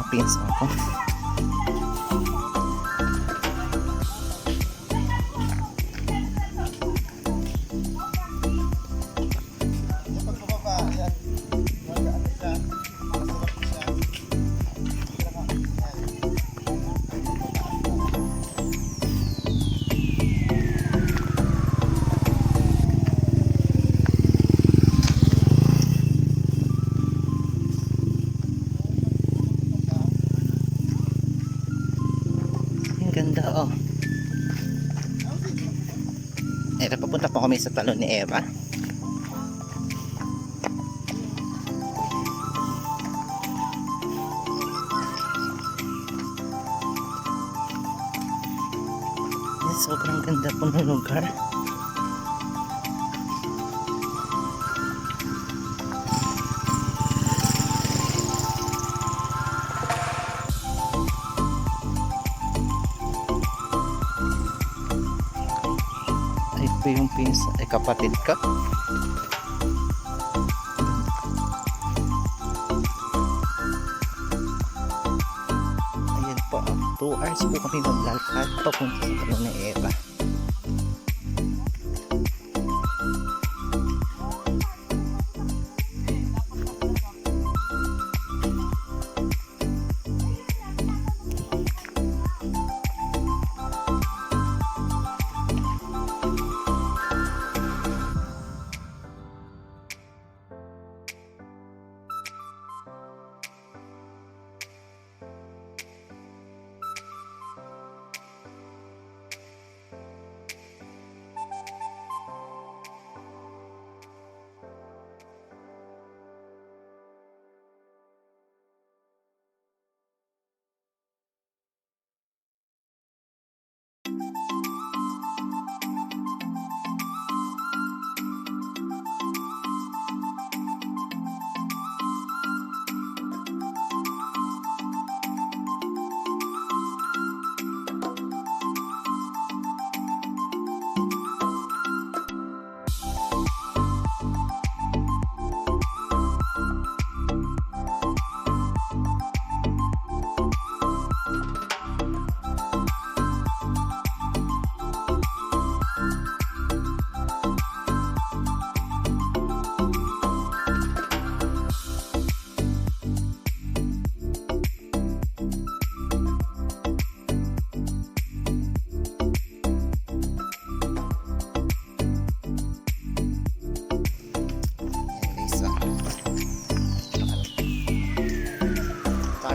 mga pinsan ko. Ganda oh. Ito, papunta po kami sa talon ni Eva. Sobrang ganda po ng lugar. Ito yung kapatid ko. Ayan po, 2 hours po kami maglalakad papunta sa talon ni Eva.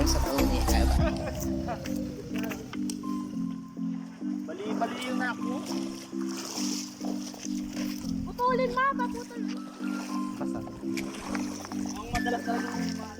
Sa talon ni Eva. Bali-bali yun na ako. Putulin ma, paputol. Basta. Ang madalas talaga yung mga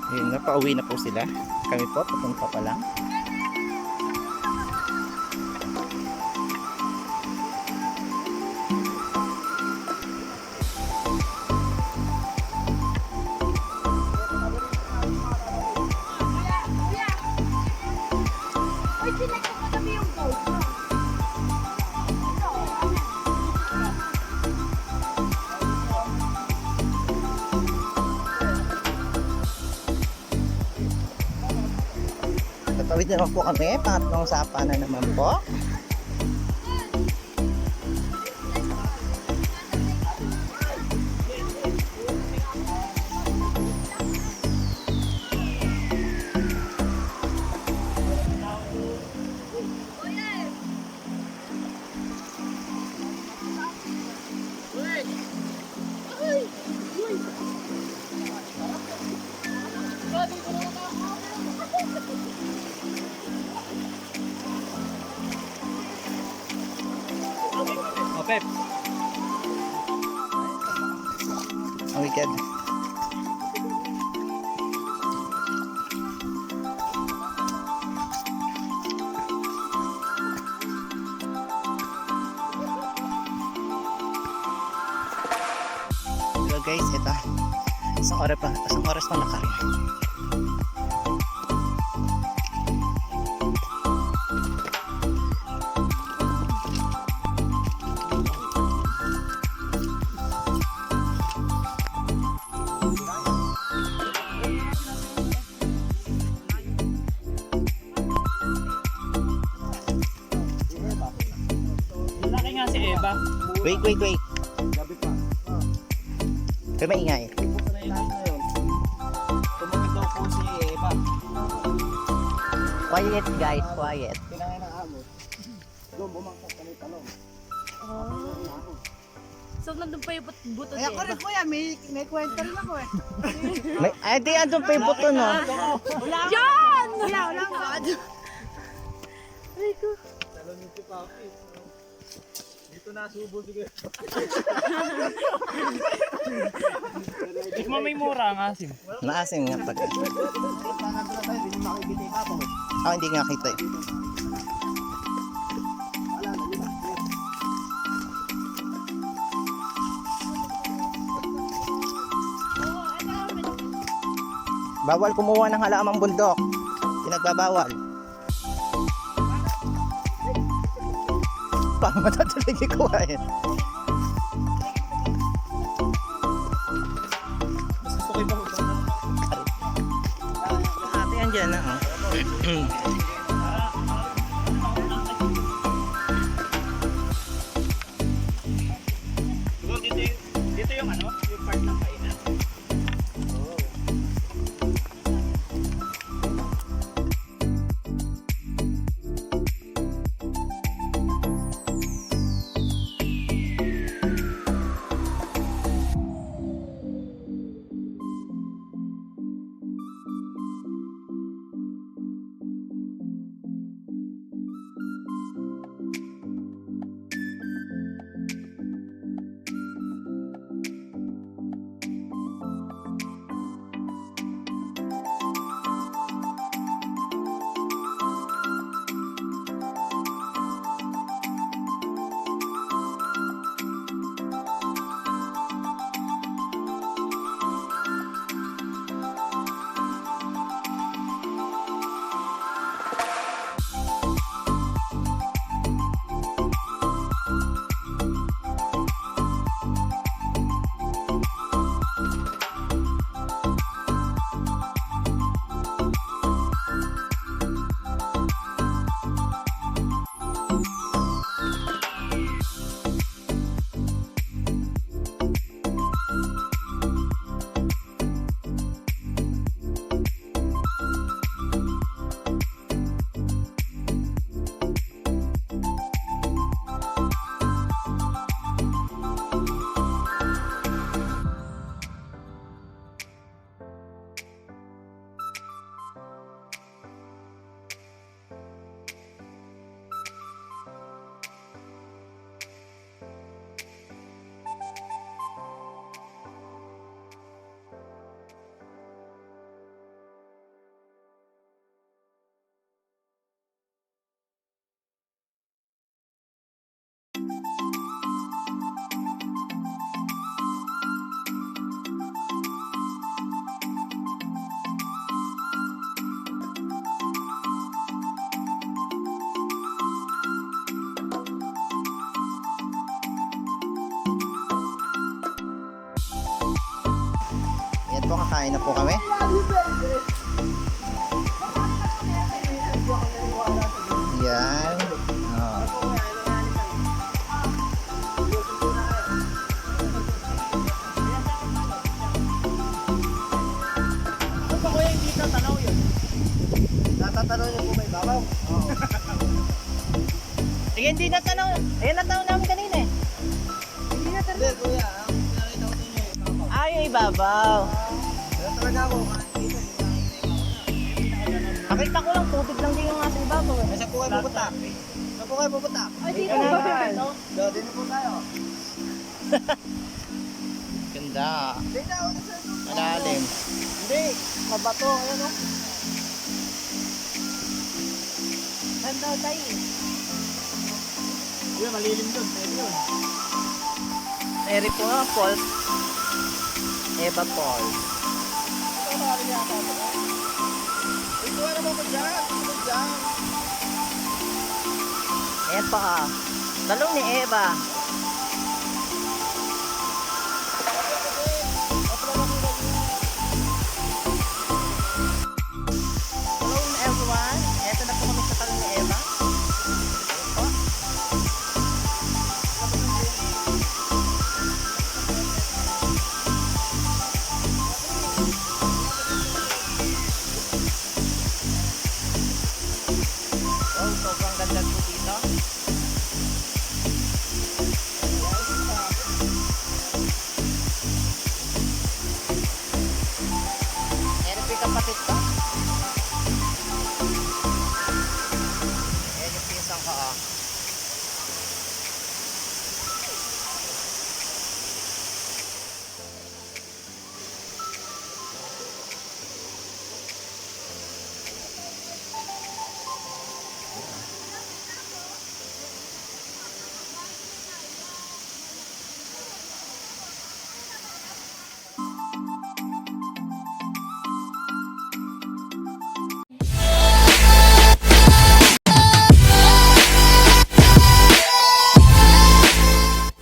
Ayun na, pauwi na po sila. Kami po, papunta pa lang. Tawid naman po kami. Pangatlong sapa na naman po. Oh, Pep. Ang wicked. Hello guys, ito. Isang oras pa nakarin. Laki nga si Eva. Wait. Gabi pa. Pero maingay. Tumawid daw po si Eva. Quiet guys, quiet. Tinangay ng amo. Doon bumangkot ka ng talon. So, nandun pa yung buto Kaya niya. ko rin kuya, may kwento rin ako eh. Ay, di andun pa yung buto no. Yan! Wala ka. Aray ko. Talon yung si Papi. Dito nasubo siguro. Di mo may mura ang asim. Naasim nga pag. Tangan tayo, hindi makikita yung kapo. Hindi nga kita eh. Wala na, yun na. Bawal kumuha ng halamang bundok. Pinagbabawal. Paano matatuloy kuhain? Gusto ko yung Ate, andyan na oh. siguro dito yung ano, yung part ng kainan. Kakain na po kami. Ayan. Oh. Ano ba kuya hindi tatanaw yun? Natatanong niyo po may babaw? Oo. Sige, hindi natanaw. Ayan, natanaw namin kanina eh. Hindi kuya, ang pinakita ko sa inyo yung babaw. Ah, yung ibabaw. Pero talaga ako, kahit dito, Nakita ko lang, tubig lang din yung nasa ibabaw eh. Saan po kayo pupunta? Saan po kayo pupunta? Ay, dito Ayan ba? na. Do, dito po tayo. Ganda. Dito ako sa Malalim. Hindi, mabato. Ayan o. Ganda tayo eh. Uy, malilim doon. Pwede yun. Eri po nga, Falls. Eva Falls. Ito na rin yata ito. Ito naman ko dyan. Ito dyan. Ayan pa ka. Talong ni Eva.